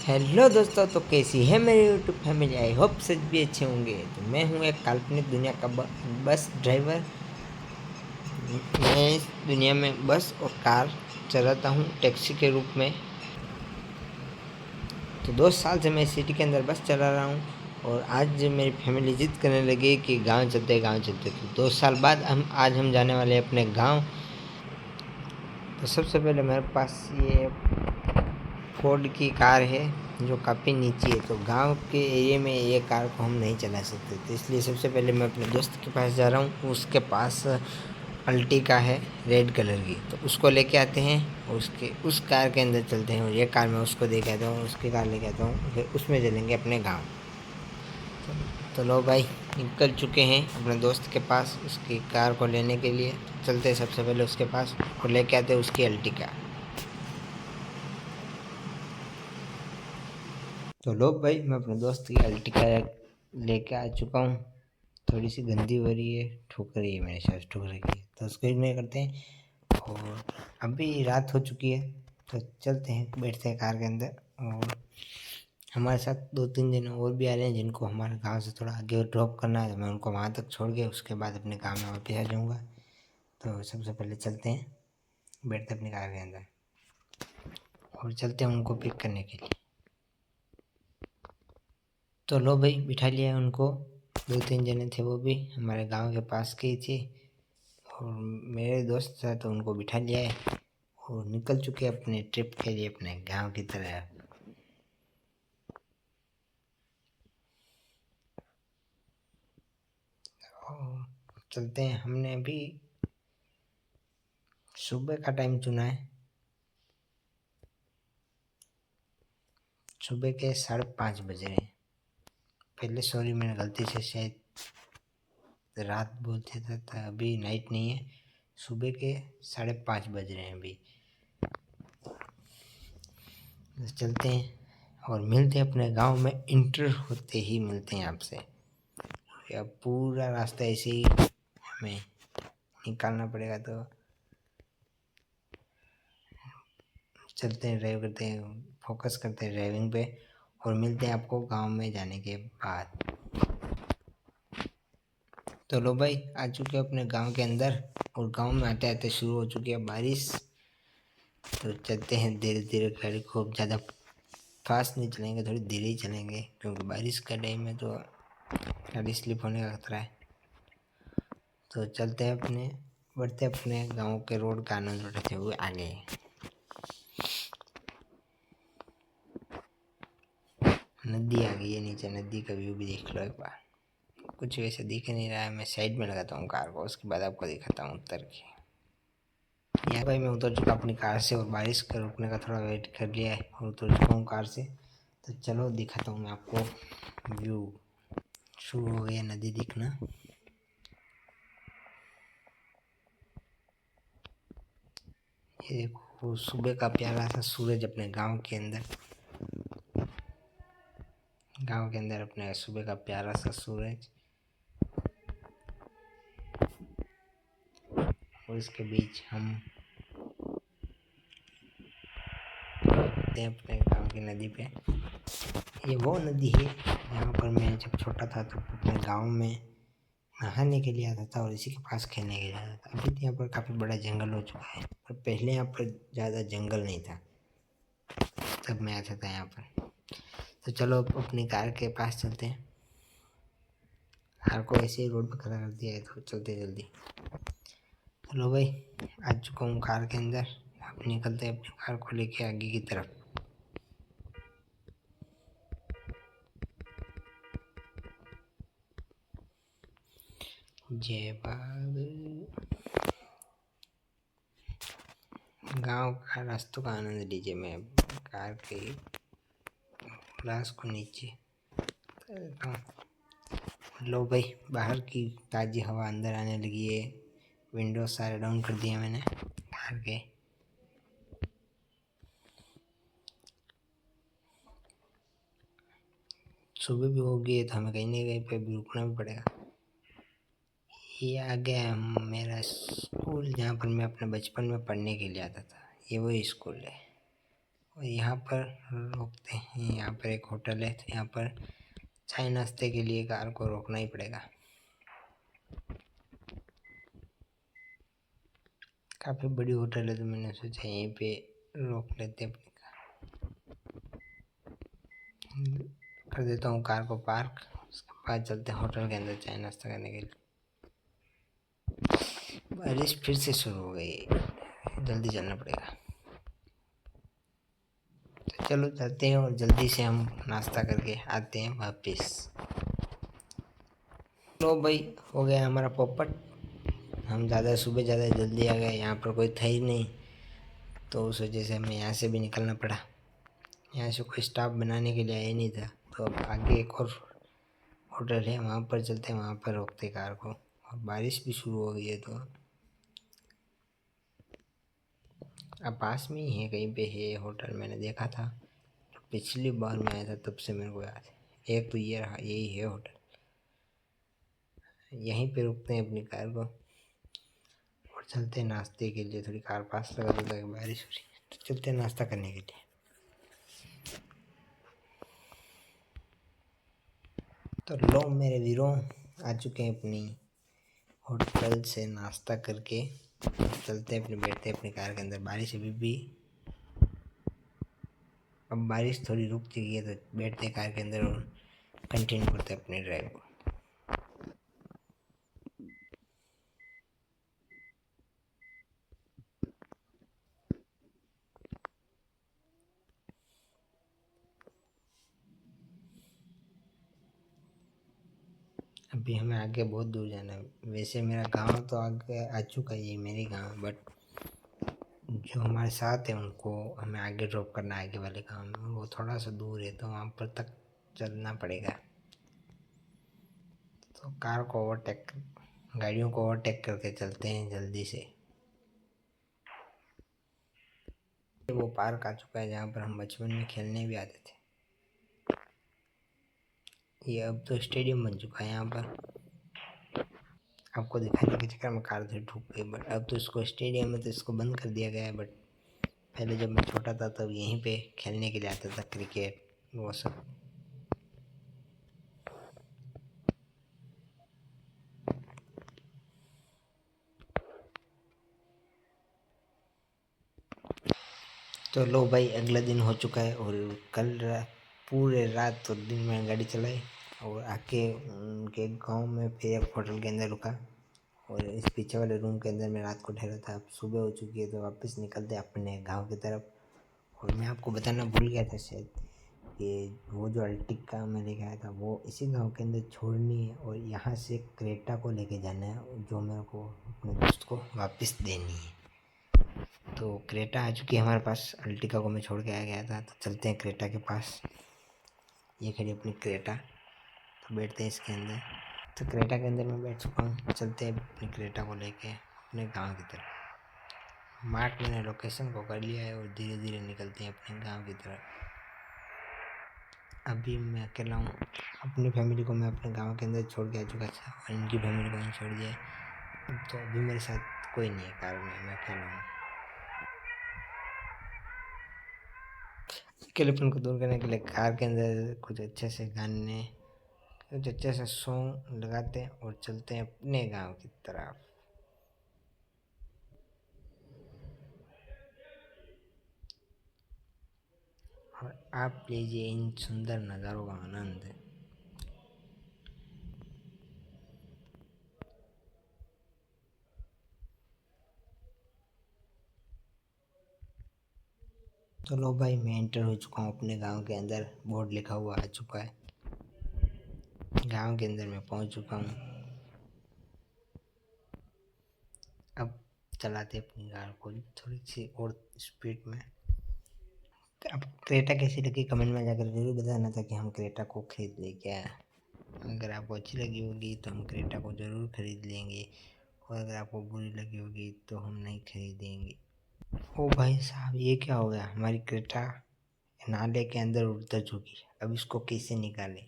Hello दोस्तों, तो कैसी है मेरी यूट्यूब फैमिली। आई होप सच भी अच्छे होंगे। तो मैं हूँ एक काल्पनिक दुनिया का बस ड्राइवर। मैं इस दुनिया में बस और कार चलाता हूँ टैक्सी के रूप में। तो 2 साल से मैं सिटी के अंदर बस चला रहा हूँ। और आज मेरी फैमिली जिद करने लगी कि गांव चलते गांव चलते। तो 2 साल बाद आज हम जाने वाले अपने गांव। तो सबसे पहले मेरे पास ये फोर्ड की कार है जो काफ़ी नीची है। तो गांव के एरिया में ये कार को हम नहीं चला सकते। तो इसलिए सबसे पहले मैं अपने दोस्त के पास जा रहा हूँ। उसके पास अल्टिका है रेड कलर की। तो उसको लेके आते हैं और उस कार के अंदर चलते हैं। और ये कार मैं उसको दे के आता हूँ, उसकी कार लेके आता हूँ, फिर उसमें चलेंगे अपने गाँव। तो लो भाई, निकल चुके हैं अपने दोस्त के पास उसकी कार को लेने के लिए। चलते हैं सबसे पहले उसके पास और लेके आते हैं उसकी अल्टिका। तो लो भाई, मैं अपने दोस्त की अल्टिका लेके आ चुका हूँ। थोड़ी सी गंदी हो रही है, ठोकर रही है, मेरे साथ ठोकर रही है। तो उसको इग्नोर करते हैं। और अभी रात हो चुकी है। तो चलते हैं, बैठते हैं कार के अंदर। और हमारे साथ 2-3 जन और भी आ रहे हैं जिनको हमारे गांव से थोड़ा आगे ड्रॉप करना है। तो मैं उनको वहाँ तक छोड़ के उसके बाद अपने गाँव में वापस आ जाऊँगा। तो सबसे पहले चलते हैं, बैठते हैं अपनी कार के अंदर और चलते हैं उनको पिक करने के लिए। तो लो भाई, बिठा लिया है उनको। 2-3 जने थे, वो भी हमारे गांव के पास के ही थे। और मेरे दोस्त था तो उनको बिठा लिया है और निकल चुके अपने ट्रिप के लिए अपने गांव की तरह। और चलते हैं। हमने अभी सुबह का टाइम चुना है। सुबह के 5:30 बज रहे हैं। पहले सॉरी, मैंने गलती से शायद रात बोल दिया था। अभी नाइट नहीं है, सुबह के 5:30 बज रहे हैं अभी। चलते हैं और मिलते हैं अपने गांव में। इंटर होते ही मिलते हैं आपसे। या पूरा रास्ता ऐसे ही हमें निकालना पड़ेगा। तो चलते हैं, ड्राइव करते हैं, फोकस करते हैं ड्राइविंग पे। और मिलते हैं आपको गांव में जाने के बाद। तो लो भाई, आ चुके हैं अपने गांव के अंदर। और गांव में आते आते शुरू हो चुकी है बारिश। तो चलते हैं धीरे धीरे, गाड़ी खूब ज़्यादा फास्ट नहीं चलेंगे, थोड़ी धीरे ही चलेंगे क्योंकि बारिश का टाइम है तो गाड़ी स्लिप होने का खतरा है। तो चलते हैं बढ़ते अपने गांव के रोड का आनंद उठाते हुए आगे। नदी आ गई है नीचे, नदी का व्यू भी देख लो एक बार। कुछ वैसे दिख नहीं रहा है। मैं साइड में लगाता हूँ कार को, उसके बाद आपको दिखाता हूँ उतर के। यहाँ भाई मैं उतर चुका अपनी कार से और बारिश का रुकने का थोड़ा वेट कर लिया है और उतर चुका हूँ कार से। तो चलो दिखाता हूँ मैं आपको व्यू। शुरू हो गया नदी दिखना। ये देखो सुबह का प्यारा सा सूरज अपने गांव के अंदर अपने सुबह का प्यारा सा सूरज। और इसके बीच हम अपने गांव की नदी पे। ये वो नदी है जहाँ पर मैं जब छोटा था तो अपने गांव में नहाने के लिए आता था और इसी के पास खेलने के लिए आता था। अभी तो यहाँ पर काफ़ी बड़ा जंगल हो चुका है, पर पहले यहाँ पर ज़्यादा जंगल नहीं था तब मैं आता था यहाँ पर। तो चलो अब अपनी कार के पास चलते हैं। कार को ऐसे ही रोड पर खड़ा कर दिया है तो चलते जल्दी। चलो भाई, आ चुका हूँ कार के अंदर। अब निकलते हैं अपनी कार को लेके आगे की तरफ। जय बाग। गांव का रास्तों का आनंद लीजिए। मैं कार के ग्लास को नीचे करता हूँ। लो भाई, बाहर की ताज़ी हवा अंदर आने लगी है। विंडो सारे डाउन कर दिए मैंने कार के। सुबह भी हो गई है तो हमें कहीं ना कहीं पे भी रुकना भी पड़ेगा। ये आ गया मेरा स्कूल जहाँ पर मैं अपने बचपन में पढ़ने के लिए आता था। ये वही स्कूल है और यहाँ पर रोकते हैं। यहाँ पर एक होटल है, तो यहाँ पर चाय नाश्ते के लिए कार को रोकना ही पड़ेगा। काफ़ी बड़ी होटल है, तो मैंने सोचा यहीं पे रोक लेते अपनी कार। कर देता हूँ कार को पार्क, उसके बाद चलते हैं होटल के अंदर चाय नाश्ता करने के लिए। बारिश फिर से शुरू हो गई है, जल्दी चलना पड़ेगा। तो चलो चलते हैं और जल्दी से हम नाश्ता करके आते हैं वापस। लो भाई, हो गया हमारा पोपट। हम ज़्यादा सुबह ज़्यादा जल्दी आ गए, यहाँ पर कोई था ही नहीं, तो उस वजह से हमें यहाँ से भी निकलना पड़ा। यहाँ से कोई स्टाफ बनाने के लिए आया नहीं था। तो अब आगे एक और होटल है, वहाँ पर चलते हैं, वहाँ पर रोकते कार को। और बारिश भी शुरू हो गई है, तो अब पास में ही है, कहीं पे है होटल। मैंने देखा था पिछली बार मैं आया था, तब से मेरे को याद है। एक तो ये रहा, यही है होटल। यहीं पे रुकते हैं अपनी कार को और चलते हैं नाश्ते के लिए। थोड़ी कार पास लगा देता है, बारिश हो रही है, तो चलते हैं नाश्ता करने के लिए। तो लो मेरे वीरों, आ चुके हैं अपनी होटल से नाश्ता करके। चलते हैं अपने, बैठते हैं अपनी कार के अंदर। बारिश अभी भी, अब बारिश थोड़ी रुक चुकी है, तो बैठते हैं कार के अंदर और कंटिन्यू करते हैं अपनी ड्राइव को। अभी हमें आगे बहुत दूर जाना है। वैसे मेरा गांव तो आगे आ चुका है, ये मेरे गांव, बट जो हमारे साथ है उनको हमें आगे ड्रॉप करना है। आगे वाले गांव में वो थोड़ा सा दूर है, तो वहाँ पर तक चलना पड़ेगा। तो कार को ओवरटेक, गाड़ियों को ओवरटेक करके चलते हैं जल्दी से। वो पार्क आ चुका है जहाँ पर हम बचपन में खेलने भी आते थे। ये अब तो स्टेडियम बन चुका है। यहाँ पर आपको दिखाने के चक्कर में कार से ठुक गई, बट अब तो इसको स्टेडियम में तो इसको बंद कर दिया गया है। बट पहले जब मैं छोटा था तब यहीं पे खेलने के लिए आता था, क्रिकेट वो सब। तो लो भाई, अगला दिन हो चुका है और कल पूरे रात तो दिन में गाड़ी चलाई और आके उनके गांव में फिर एक होटल के अंदर रुका। और इस पीछे वाले रूम के अंदर मैं रात को ठहरा था। अब सुबह हो चुकी है, तो वापस निकलते अपने गांव की तरफ। और मैं आपको बताना भूल गया था शायद कि वो जो अल्टिका मैं लेके आया था वो इसी गांव के अंदर छोड़नी है, और यहाँ से क्रेटा को लेके जाना है, जो मेरे को अपने दोस्त को वापस देनी है। तो क्रेटा आ चुकी है हमारे पास। अल्टिका को मैं छोड़ के आ गया था, तो चलते हैं क्रेटा के पास। ये खड़ी अपनी क्रेटा, तो बैठते हैं इसके अंदर। तो क्रेटा के अंदर मैं बैठ चुका हूँ। चलते हैं अपनी क्रेटा को लेके अपने गांव की तरफ। मार्क मैंने लोकेशन को कर लिया है और धीरे धीरे निकलते हैं अपने गांव की तरफ। अभी मैं अकेला हूँ। अपनी फैमिली को मैं अपने गांव के अंदर छोड़ के आ चुका था और इनकी फैमिली को मैंने छोड़ दिया है। तो अभी मेरे साथ कोई नहीं है कार में, मैं अकेला हूँ। अकेलेपन को दूर करने के लिए कार के अंदर कुछ अच्छे से गाने, कुछ अच्छे से सॉन्ग लगाते हैं और चलते हैं अपने गांव की तरफ। और आप लीजिए इन सुंदर नज़ारों का आनंद। तो लो भाई, मैं एंटर हो चुका हूँ अपने गांव के अंदर। बोर्ड लिखा हुआ आ चुका है, गांव के अंदर मैं पहुँच चुका हूँ। अब चलाते अपनी कार को थोड़ी सी और स्पीड में। अब क्रेटा कैसी लगी कमेंट में जाकर जरूर बताना, ताकि हम क्रेटा को खरीद ले क्या। अगर आपको अच्छी लगी होगी तो हम क्रेटा को ज़रूर खरीद लेंगे, और अगर आपको बुरी लगी होगी तो हम नहीं खरीदेंगे। ओ भाई साहब, ये क्या हो गया? हमारी क्रेटा नाले के अंदर उतर चुकी है। अब इसको कैसे निकालें?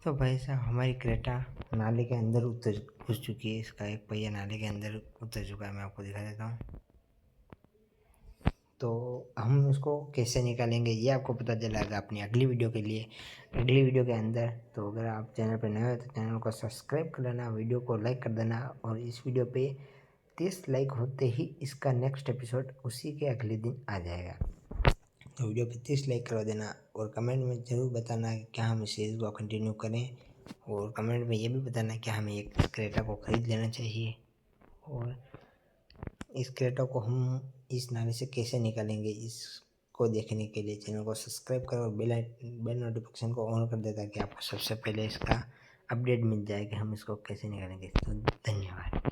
तो भाई साहब, हमारी क्रेटा नाले के अंदर उतर घुस चुकी है। इसका एक पहिया नाले के अंदर उतर चुका है। मैं आपको दिखा देता हूँ। तो हम उसको कैसे निकालेंगे ये आपको पता चलेगा अपनी अगली वीडियो के लिए, अगली वीडियो के अंदर। तो अगर आप चैनल पर नए हो तो चैनल को सब्सक्राइब कर लेना, वीडियो को लाइक कर देना, और इस वीडियो पे 30 लाइक होते ही इसका नेक्स्ट एपिसोड उसी के अगले दिन आ जाएगा। तो वीडियो पे 30 लाइक करवा देना, और कमेंट में ज़रूर बताना कि क्या हम इस सीरीज़ को कंटिन्यू करें, और कमेंट में ये भी बताना कि हमें एक क्रेटा को ख़रीद लेना चाहिए, और इस क्रेटा को हम इस नाले से कैसे निकालेंगे इसको देखने के लिए चैनल को सब्सक्राइब करो और बेल नोटिफिकेशन को ऑन कर दे, ताकि आपको सबसे पहले इसका अपडेट मिल जाए कि हम इसको कैसे निकालेंगे। तो धन्यवाद।